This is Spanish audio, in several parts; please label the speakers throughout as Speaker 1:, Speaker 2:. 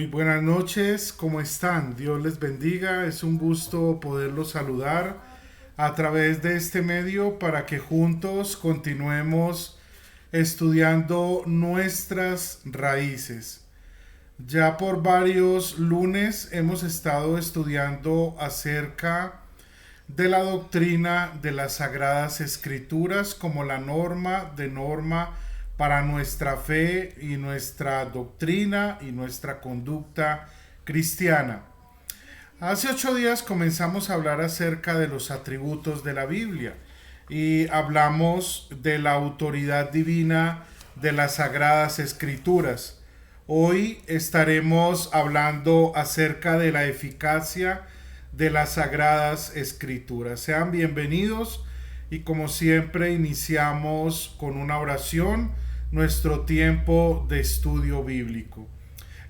Speaker 1: Buenas noches, ¿cómo están? Dios les bendiga, es un gusto poderlos saludar a través de este medio para que juntos continuemos estudiando nuestras raíces. Ya por varios lunes hemos estado estudiando acerca de la doctrina de las Sagradas Escrituras como la norma para nuestra fe y nuestra doctrina y nuestra conducta cristiana. Hace 8 días comenzamos a hablar acerca de los atributos de la Biblia y hablamos de la autoridad divina de las Sagradas Escrituras. Hoy estaremos hablando acerca de la eficacia de las Sagradas Escrituras. Sean bienvenidos y como siempre iniciamos con una oración nuestro tiempo de estudio bíblico.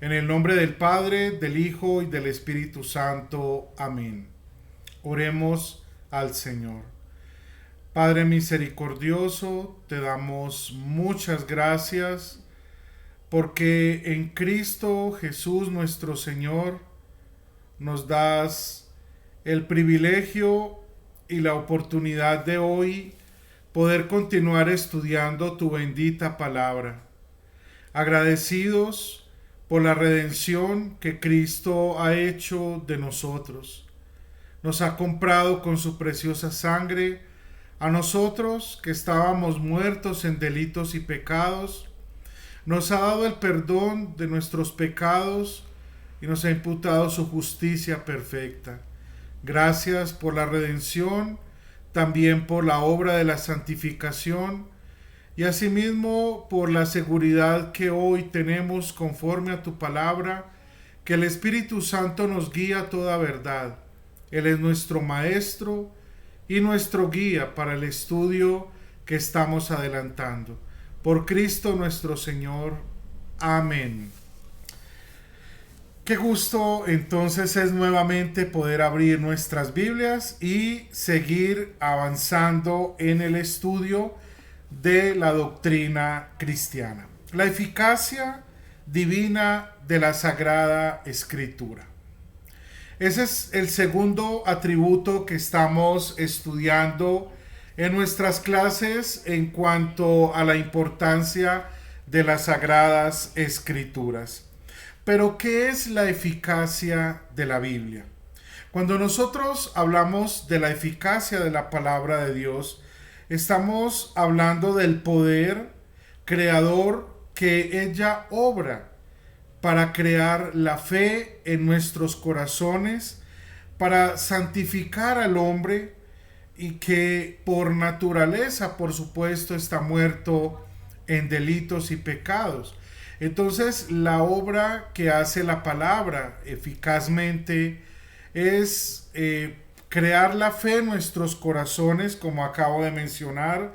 Speaker 1: En el nombre del Padre, del Hijo y del Espíritu Santo. Amén. Oremos al Señor. Padre misericordioso, te damos muchas gracias porque en Cristo Jesús nuestro Señor nos das el privilegio y la oportunidad de hoy poder continuar estudiando tu bendita palabra. Agradecidos por la redención que Cristo ha hecho de nosotros. Nos ha comprado con su preciosa sangre a nosotros que estábamos muertos en delitos y pecados. Nos ha dado el perdón de nuestros pecados y nos ha imputado su justicia perfecta. Gracias por la redención, también por la obra de la santificación y asimismo por la seguridad que hoy tenemos conforme a tu palabra, que el Espíritu Santo nos guía a toda verdad. Él es nuestro Maestro y nuestro guía para el estudio que estamos adelantando. Por Cristo nuestro Señor. Amén. Qué gusto entonces es nuevamente poder abrir nuestras Biblias y seguir avanzando en el estudio de la doctrina cristiana. La eficacia divina de la Sagrada Escritura. Ese es el segundo atributo que estamos estudiando en nuestras clases en cuanto a la importancia de las Sagradas Escrituras. Pero, ¿qué es la eficacia de la Biblia? Cuando nosotros hablamos de la eficacia de la palabra de Dios, estamos hablando del poder creador que ella obra para crear la fe en nuestros corazones, para santificar al hombre y que por naturaleza, por supuesto, está muerto en delitos y pecados. Entonces, la obra que hace la palabra eficazmente es crear la fe en nuestros corazones, como acabo de mencionar,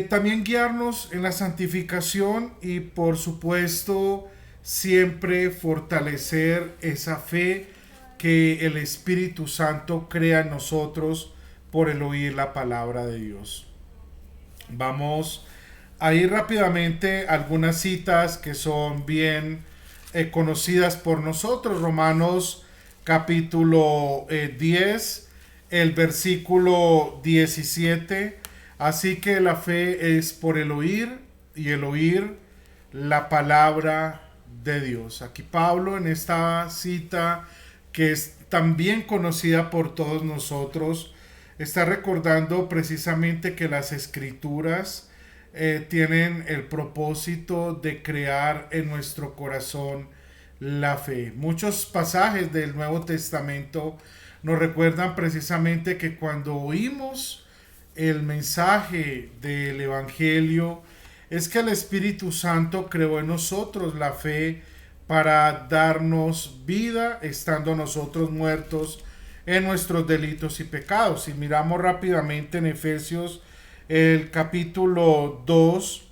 Speaker 1: también guiarnos en la santificación y, por supuesto, siempre fortalecer esa fe que el Espíritu Santo crea en nosotros por el oír la palabra de Dios. Vamos ahí rápidamente algunas citas que son bien conocidas por nosotros. Romanos capítulo 10, el versículo 17. Así que la fe es por el oír y el oír la palabra de Dios. Aquí Pablo en esta cita que es también conocida por todos nosotros está recordando precisamente que las escrituras tienen el propósito de crear en nuestro corazón la fe. Muchos pasajes del Nuevo Testamento nos recuerdan precisamente que cuando oímos el mensaje del Evangelio, es que el Espíritu Santo creó en nosotros la fe para darnos vida, estando nosotros muertos en nuestros delitos y pecados. Si miramos rápidamente en Efesios el capítulo 2,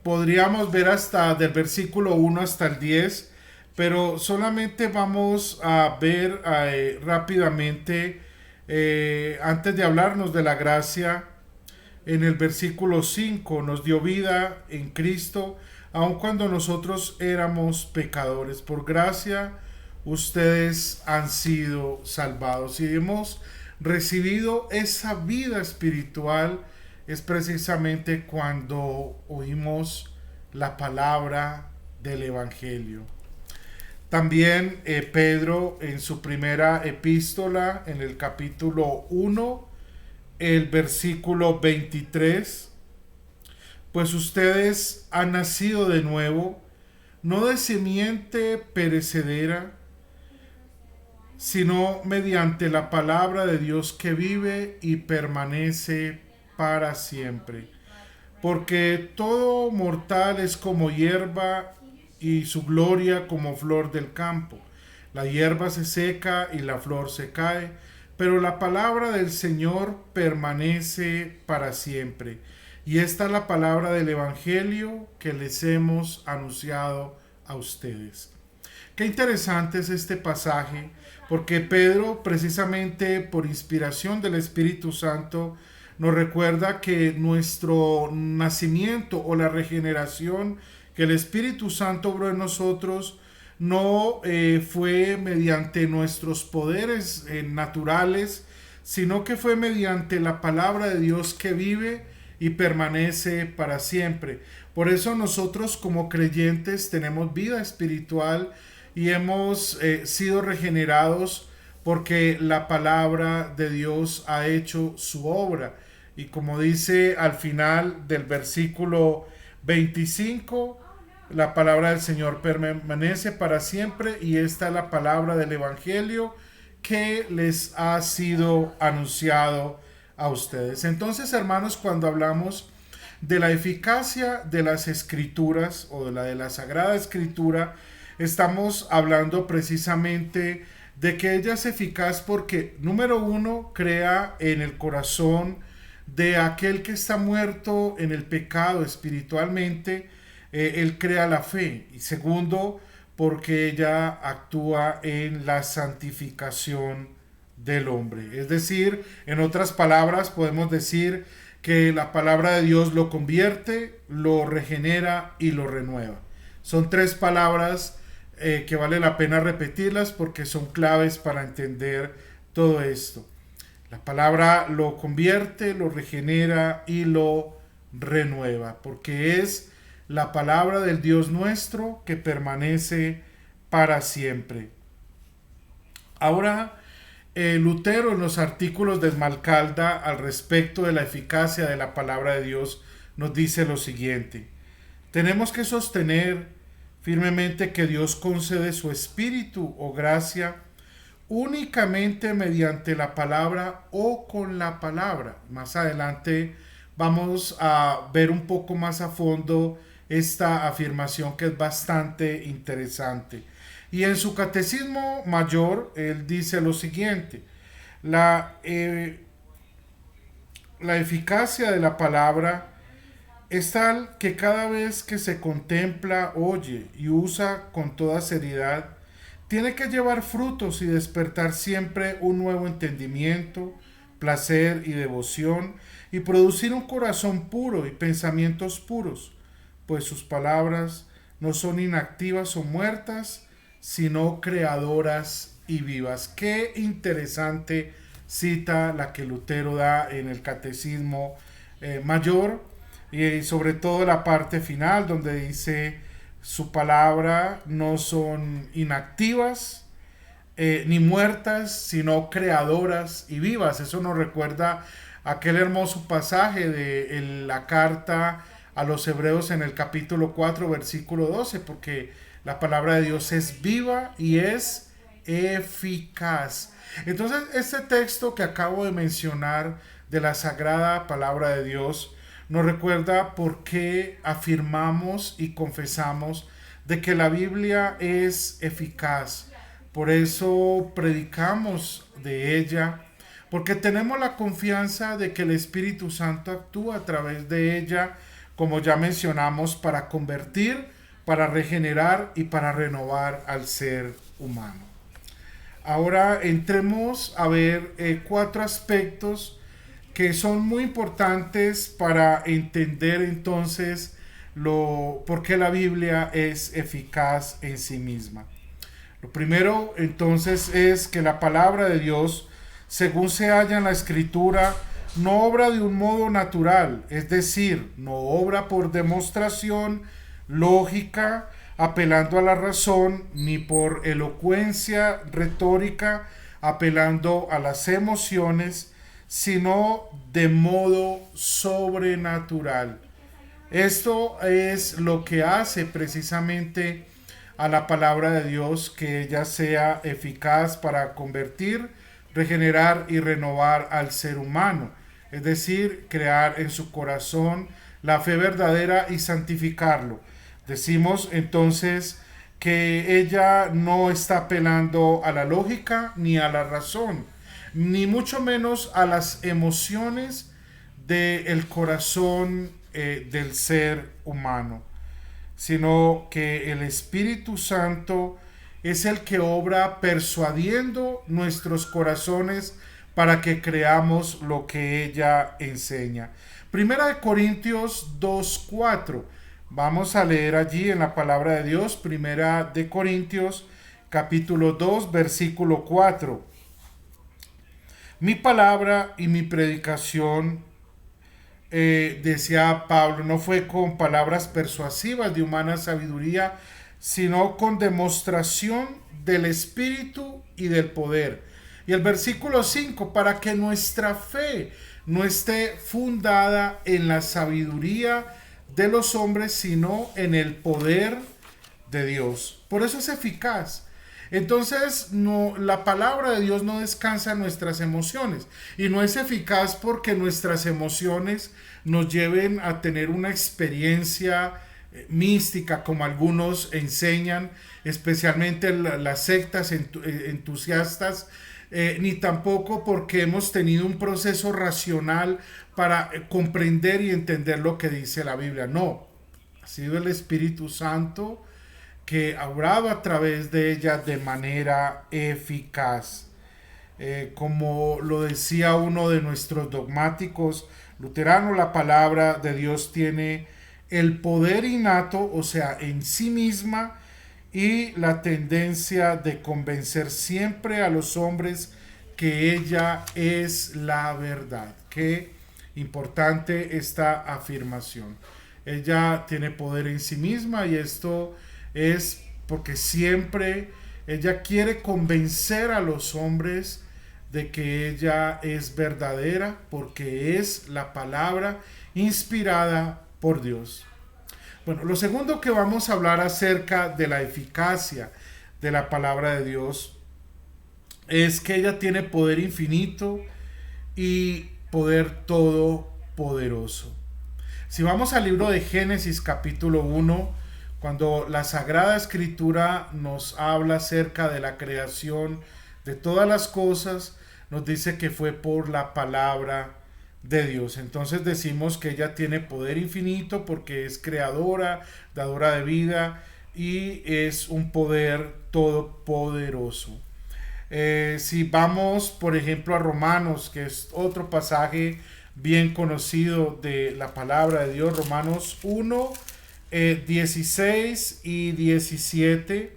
Speaker 1: podríamos ver hasta del versículo 1 hasta el 10, pero solamente vamos a ver rápidamente, antes de hablarnos de la gracia, en el versículo 5, nos dio vida en Cristo aun cuando nosotros éramos pecadores. Por gracia, ustedes han sido salvados y hemos recibido esa vida espiritual es precisamente cuando oímos la palabra del Evangelio. También Pedro en su primera epístola, en el capítulo 1, el versículo 23, pues ustedes han nacido de nuevo, no de simiente perecedera, sino mediante la palabra de Dios que vive y permanece para siempre. Porque todo mortal es como hierba y su gloria como flor del campo. La hierba se seca y la flor se cae, pero la palabra del Señor permanece para siempre. Y esta es la palabra del Evangelio que les hemos anunciado a ustedes. Qué interesante es este pasaje, porque Pedro, precisamente por inspiración del Espíritu Santo, nos recuerda que nuestro nacimiento o la regeneración que el Espíritu Santo obró en nosotros no fue mediante nuestros poderes naturales, sino que fue mediante la palabra de Dios que vive y permanece para siempre. Por eso nosotros como creyentes tenemos vida espiritual y hemos sido regenerados porque la palabra de Dios ha hecho su obra. Y como dice al final del versículo 25, la palabra del Señor permanece para siempre y esta es la palabra del Evangelio que les ha sido anunciado a ustedes. Entonces, hermanos, cuando hablamos de la eficacia de las Escrituras o de la Sagrada Escritura, estamos hablando precisamente de que ella es eficaz porque, número uno, crea en el corazón de aquel que está muerto en el pecado espiritualmente, él crea la fe. Y segundo, porque ella actúa en la santificación del hombre. Es decir, en otras palabras, podemos decir que la palabra de Dios lo convierte, lo regenera y lo renueva. Son tres palabras que vale la pena repetirlas porque son claves para entender todo esto. La palabra lo convierte, lo regenera y lo renueva, porque es la palabra del Dios nuestro que permanece para siempre. Ahora, Lutero en los artículos de Esmalcalda al respecto de la eficacia de la palabra de Dios nos dice lo siguiente: tenemos que sostener firmemente que Dios concede su espíritu o gracia únicamente mediante la palabra o con la palabra. Más adelante vamos a ver un poco más a fondo esta afirmación que es bastante interesante. Y en su catecismo mayor, él dice lo siguiente: la eficacia de la palabra es tal que cada vez que se contempla, oye y usa con toda seriedad, tiene que llevar frutos y despertar siempre un nuevo entendimiento, placer y devoción, y producir un corazón puro y pensamientos puros, pues sus palabras no son inactivas o muertas, sino creadoras y vivas. Qué interesante cita la que Lutero da en el Catecismo Mayor, y sobre todo la parte final donde dice: su palabra no son inactivas ni muertas, sino creadoras y vivas. Eso nos recuerda aquel hermoso pasaje de la carta a los Hebreos en el capítulo 4, versículo 12, porque la palabra de Dios es viva y es eficaz. Entonces, este texto que acabo de mencionar de la sagrada palabra de Dios nos recuerda por qué afirmamos y confesamos de que la Biblia es eficaz. Por eso predicamos de ella, porque tenemos la confianza de que el Espíritu Santo actúa a través de ella, como ya mencionamos, para convertir, para regenerar y para renovar al ser humano. Ahora entremos a ver 4 aspectos que son muy importantes para entender entonces por qué la Biblia es eficaz en sí misma. Lo primero entonces es que la palabra de Dios, según se halla en la Escritura, no obra de un modo natural, es decir, no obra por demostración lógica, apelando a la razón, ni por elocuencia retórica, apelando a las emociones, sino de modo sobrenatural. Esto es lo que hace precisamente a la palabra de Dios, que ella sea eficaz para convertir, regenerar y renovar al ser humano, es decir, crear en su corazón la fe verdadera y santificarlo. Decimos entonces que ella no está apelando a la lógica ni a la razón, ni mucho menos a las emociones del corazón del ser humano, sino que el Espíritu Santo es el que obra persuadiendo nuestros corazones para que creamos lo que ella enseña. Primera de Corintios 2:4. Vamos a leer allí en la palabra de Dios, Primera de Corintios capítulo 2, versículo 4. Mi palabra y mi predicación, decía Pablo, no fue con palabras persuasivas de humana sabiduría, sino con demostración del Espíritu y del poder. Y el versículo 5, para que nuestra fe no esté fundada en la sabiduría de los hombres, sino en el poder de Dios. Por eso es eficaz. Entonces, no, la palabra de Dios no descansa en nuestras emociones, y no es eficaz porque nuestras emociones nos lleven a tener una experiencia mística, como algunos enseñan, especialmente las sectas entusiastas, ni tampoco porque hemos tenido un proceso racional para comprender y entender lo que dice la Biblia. No, ha sido el Espíritu Santo que ha obrado a través de ella de manera eficaz. Como lo decía uno de nuestros dogmáticos luteranos, la palabra de Dios tiene el poder innato, o sea, en sí misma, y la tendencia de convencer siempre a los hombres que ella es la verdad. Qué importante esta afirmación. Ella tiene poder en sí misma, y esto es porque siempre ella quiere convencer a los hombres de que ella es verdadera, porque es la palabra inspirada por Dios. Bueno, lo segundo que vamos a hablar acerca de la eficacia de la palabra de Dios es que ella tiene poder infinito y poder todopoderoso. Si vamos al libro de Génesis capítulo 1, cuando la Sagrada Escritura nos habla acerca de la creación de todas las cosas, nos dice que fue por la palabra de Dios. Entonces decimos que ella tiene poder infinito porque es creadora, dadora de vida, y es un poder todopoderoso. Si vamos, por ejemplo, a Romanos, que es otro pasaje bien conocido de la palabra de Dios, Romanos 1, 16 y 17.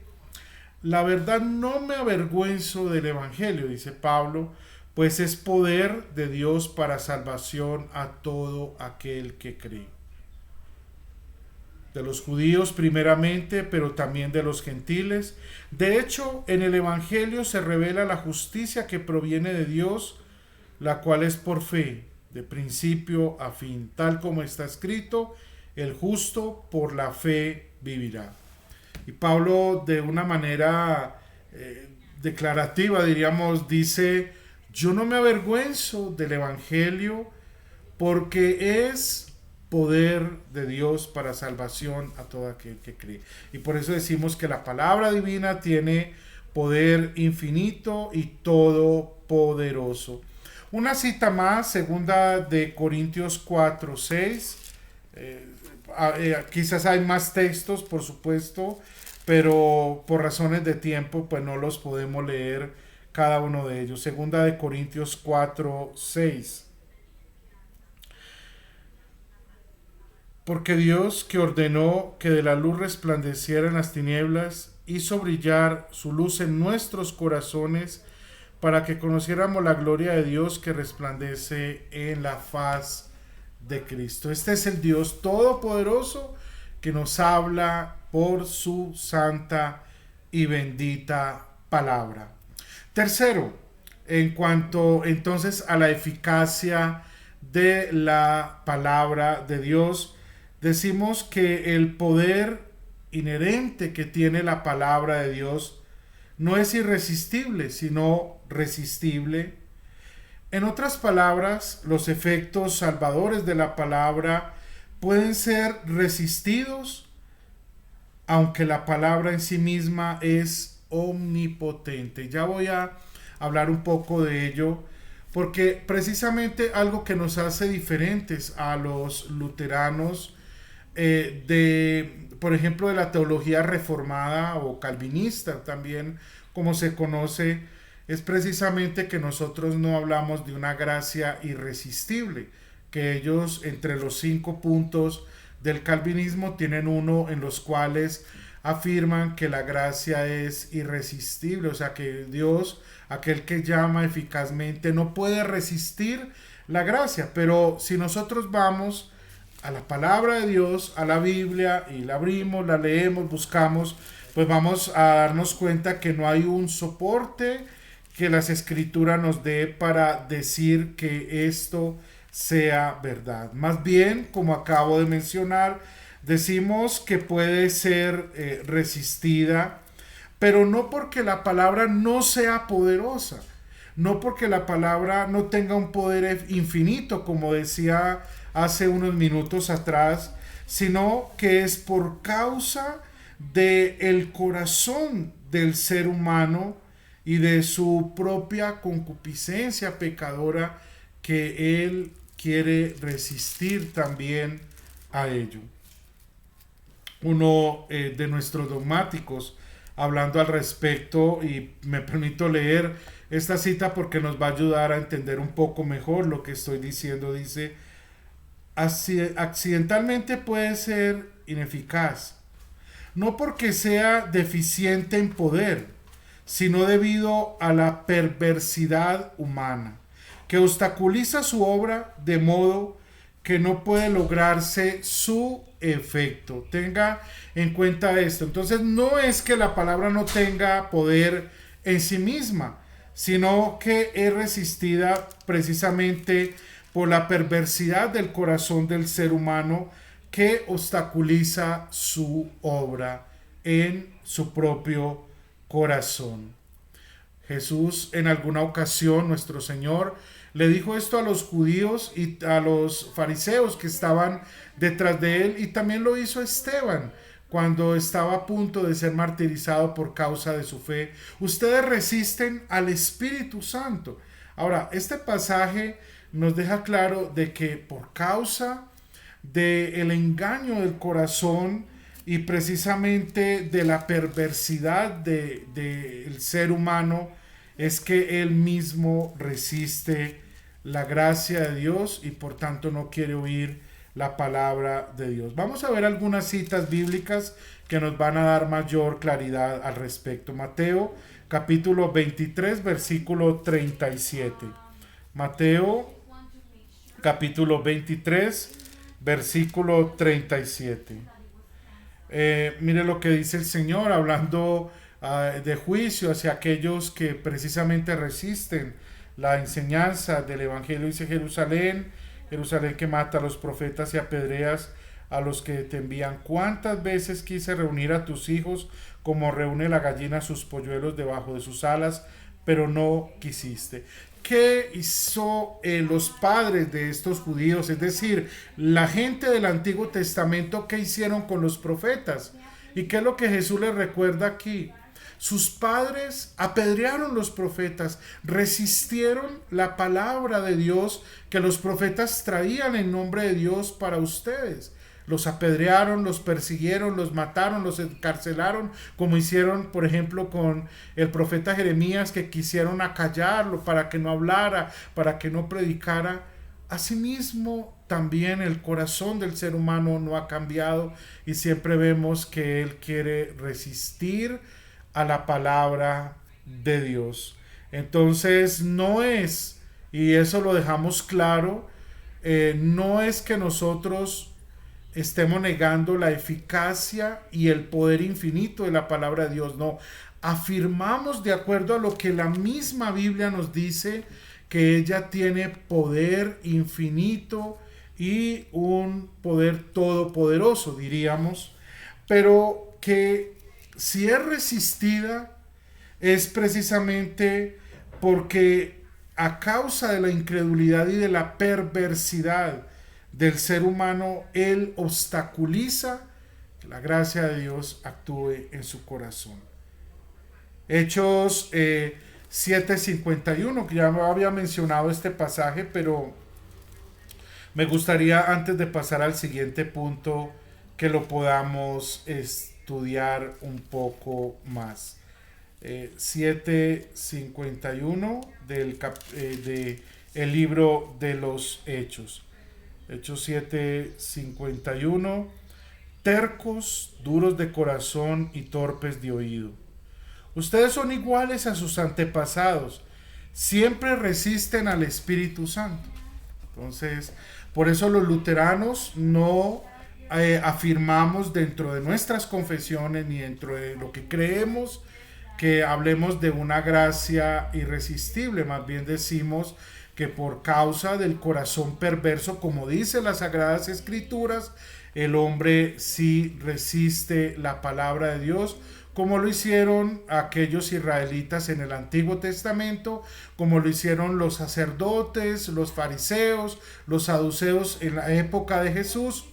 Speaker 1: La verdad, no me avergüenzo del Evangelio, dice Pablo, pues es poder de Dios para salvación a todo aquel que cree. De los judíos primeramente, pero también de los gentiles. De hecho, en el Evangelio se revela la justicia que proviene de Dios, la cual es por fe, de principio a fin, tal como está escrito: el justo por la fe vivirá. Y Pablo, de una manera declarativa, diríamos, dice: yo no me avergüenzo del Evangelio, porque es poder de Dios para salvación a todo aquel que cree. Y por eso decimos que la palabra divina tiene poder infinito y todopoderoso. Una cita más, segunda de Corintios 4, 6. Quizás hay más textos, por supuesto, pero por razones de tiempo pues no los podemos leer cada uno de ellos. Segunda de Corintios 4, 6. Porque Dios, que ordenó que de la luz resplandeciera en las tinieblas, hizo brillar su luz en nuestros corazones para que conociéramos la gloria de Dios que resplandece en la faz de Cristo. Este es el Dios todopoderoso que nos habla por su santa y bendita palabra. Tercero, en cuanto entonces a la eficacia de la palabra de Dios, decimos que el poder inherente que tiene la palabra de Dios no es irresistible, sino resistible. En otras palabras, los efectos salvadores de la palabra pueden ser resistidos, aunque la palabra en sí misma es omnipotente. Ya voy a hablar un poco de ello, porque precisamente algo que nos hace diferentes a los luteranos, por ejemplo, de la teología reformada o calvinista también, como se conoce, es precisamente que nosotros no hablamos de una gracia irresistible, que ellos entre los 5 puntos del calvinismo tienen uno en los cuales afirman que la gracia es irresistible, o sea que Dios, aquel que llama eficazmente, no puede resistir la gracia. Pero si nosotros vamos a la palabra de Dios, a la Biblia, y la abrimos, la leemos, buscamos, pues vamos a darnos cuenta que no hay un soporte que las escrituras nos dé para decir que esto sea verdad. Más bien, como acabo de mencionar, decimos que puede ser resistida, pero no porque la palabra no sea poderosa, no porque la palabra no tenga un poder infinito, como decía hace unos minutos atrás, sino que es por causa del corazón del ser humano y de su propia concupiscencia pecadora que él quiere resistir también a ello. Uno de nuestros dogmáticos, hablando al respecto, y me permito leer esta cita porque nos va a ayudar a entender un poco mejor lo que estoy diciendo, dice: accidentalmente puede ser ineficaz, no porque sea deficiente en poder, sino debido a la perversidad humana, que obstaculiza su obra de modo que no puede lograrse su efecto. Tenga en cuenta esto. Entonces, no es que la palabra no tenga poder en sí misma, sino que es resistida precisamente por la perversidad del corazón del ser humano, que obstaculiza su obra en su propio corazón. Jesús, en alguna ocasión, nuestro Señor, le dijo esto a los judíos y a los fariseos que estaban detrás de él, y también lo hizo Esteban cuando estaba a punto de ser martirizado por causa de su fe. Ustedes resisten al Espíritu Santo. Ahora, este pasaje nos deja claro de que por causa del engaño del corazón y precisamente de la perversidad del ser humano, es que él mismo resiste la gracia de Dios y por tanto no quiere oír la palabra de Dios. Vamos a ver algunas citas bíblicas que nos van a dar mayor claridad al respecto. Mateo capítulo 23 versículo 37. Mateo capítulo 23 versículo 37. Mire lo que dice el Señor hablando de juicio hacia aquellos que precisamente resisten la enseñanza del Evangelio. Dice: Jerusalén, Jerusalén, que mata a los profetas y apedreas a los que te envían. ¿Cuántas veces quise reunir a tus hijos como reúne la gallina sus polluelos debajo de sus alas, pero no quisiste? ¿Qué hizo los padres de estos judíos? Es decir, la gente del Antiguo Testamento, ¿qué hicieron con los profetas? ¿Y qué es lo que Jesús les recuerda aquí? Sus padres apedrearon los profetas, resistieron la palabra de Dios que los profetas traían en nombre de Dios para ustedes. Los apedrearon, los persiguieron, los mataron, los encarcelaron, como hicieron, por ejemplo, con el profeta Jeremías, que quisieron acallarlo para que no hablara, para que no predicara. Asimismo, también el corazón del ser humano no ha cambiado y siempre vemos que él quiere resistir a la palabra de Dios. Entonces no es, y eso lo dejamos claro, no es que nosotros estemos negando la eficacia y el poder infinito de la palabra de Dios, no. Afirmamos de acuerdo a lo que la misma Biblia nos dice, que ella tiene poder infinito y un poder todopoderoso, diríamos, pero que si es resistida es precisamente porque a causa de la incredulidad y de la perversidad del ser humano, él obstaculiza que la gracia de Dios actúe en su corazón. Hechos 7:51, que ya había mencionado este pasaje, pero me gustaría, antes de pasar al siguiente punto, que lo podamos estudiar un poco más. 7:51 de el libro de los Hechos. Hechos 7:51. Tercos, duros de corazón y torpes de oído. Ustedes son iguales a sus antepasados. Siempre resisten al Espíritu Santo. Entonces, por eso los luteranos no afirmamos dentro de nuestras confesiones ni dentro de lo que creemos que hablemos de una gracia irresistible. Más bien decimos que por causa del corazón perverso, como dice las Sagradas Escrituras, el hombre sí resiste la palabra de Dios, como lo hicieron aquellos israelitas en el Antiguo Testamento, como lo hicieron los sacerdotes, los fariseos, los saduceos en la época de Jesús,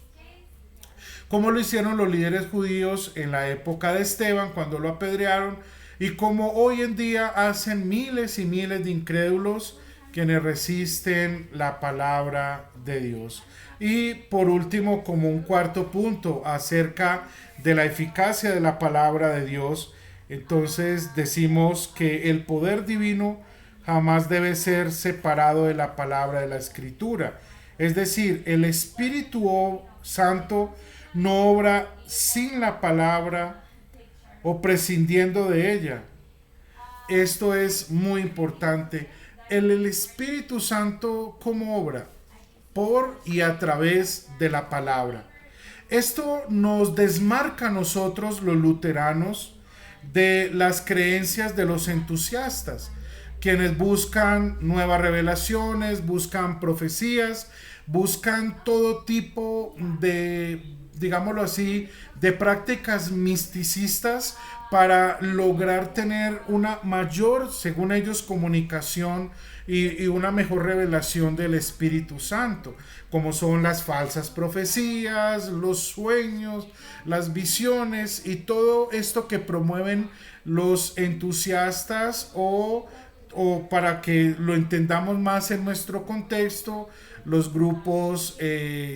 Speaker 1: como lo hicieron los líderes judíos en la época de Esteban cuando lo apedrearon, y como hoy en día hacen miles y miles de incrédulos quienes resisten la palabra de Dios. Y por último, como un cuarto punto acerca de la eficacia de la palabra de Dios, entonces decimos que el poder divino jamás debe ser separado de la palabra de la Escritura. Es decir, el Espíritu Santo no obra sin la palabra o prescindiendo de ella. Esto es muy importante. El Espíritu Santo, ¿cómo obra? Por y a través de la palabra. Esto nos desmarca a nosotros, los luteranos, de las creencias de los entusiastas, quienes buscan nuevas revelaciones, buscan profecías, buscan todo tipo de, digámoslo así, de prácticas misticistas para lograr tener una mayor, según ellos, comunicación y una mejor revelación del Espíritu Santo, como son las falsas profecías, los sueños, las visiones y todo esto que promueven los entusiastas o para que lo entendamos más en nuestro contexto, los grupos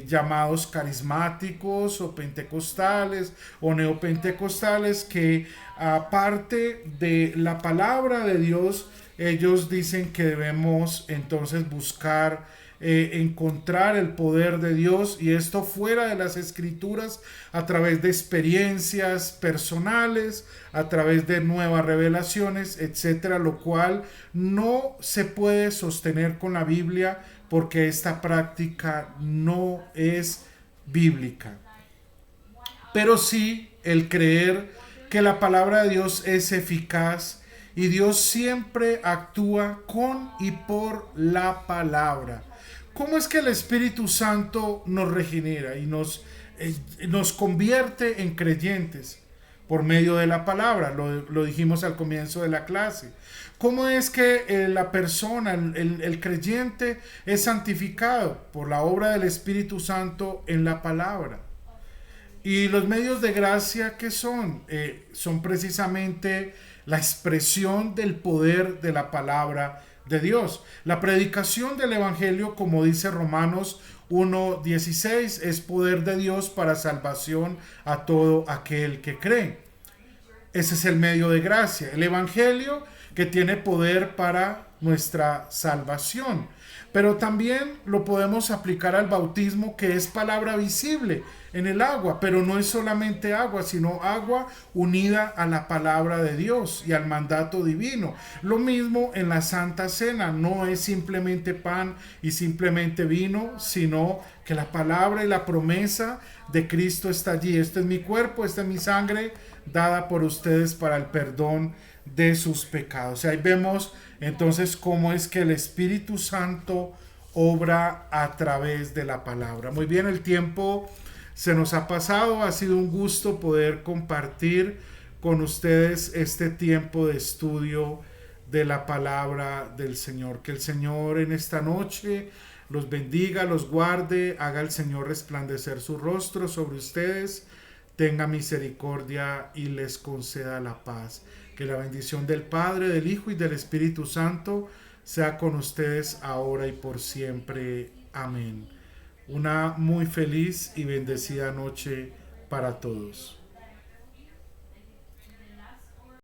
Speaker 1: llamados carismáticos o pentecostales o neopentecostales, que aparte de la palabra de Dios, ellos dicen que debemos entonces buscar encontrar el poder de Dios, y esto fuera de las Escrituras, a través de experiencias personales, a través de nuevas revelaciones, etcétera, lo cual no se puede sostener con la Biblia, porque esta práctica no es bíblica. Pero sí el creer que la palabra de Dios es eficaz, y Dios siempre actúa con y por la palabra. ¿Cómo es que el Espíritu Santo nos regenera y nos convierte en creyentes? Por medio de la palabra, lo dijimos al comienzo de la clase. ¿Cómo es que la persona, el creyente, es santificado? Por la obra del Espíritu Santo en la palabra. Y los medios de gracia, ¿qué son? Son precisamente la expresión del poder de la palabra de Dios. La predicación del Evangelio, como dice Romanos 1:16, es poder de Dios para salvación a todo aquel que cree. Ese es el medio de gracia, el Evangelio, que tiene poder para nuestra salvación. Pero también lo podemos aplicar al bautismo, que es palabra visible en el agua, pero no es solamente agua, sino agua unida a la palabra de Dios y al mandato divino. Lo mismo en la Santa Cena, no es simplemente pan y simplemente vino, sino que la palabra y la promesa de Cristo está allí. Este es mi cuerpo, esta es mi sangre, dada por ustedes para el perdón de sus pecados. Ahí vemos entonces cómo es que el Espíritu Santo obra a través de la palabra. Muy bien, el tiempo se nos ha pasado, ha sido un gusto poder compartir con ustedes este tiempo de estudio de la palabra del Señor. Que el Señor en esta noche los bendiga, los guarde, haga el Señor resplandecer su rostro sobre ustedes, tenga misericordia y les conceda la paz. Que la bendición del Padre, del Hijo y del Espíritu Santo sea con ustedes ahora y por siempre. Amén. Una muy feliz y bendecida noche para todos.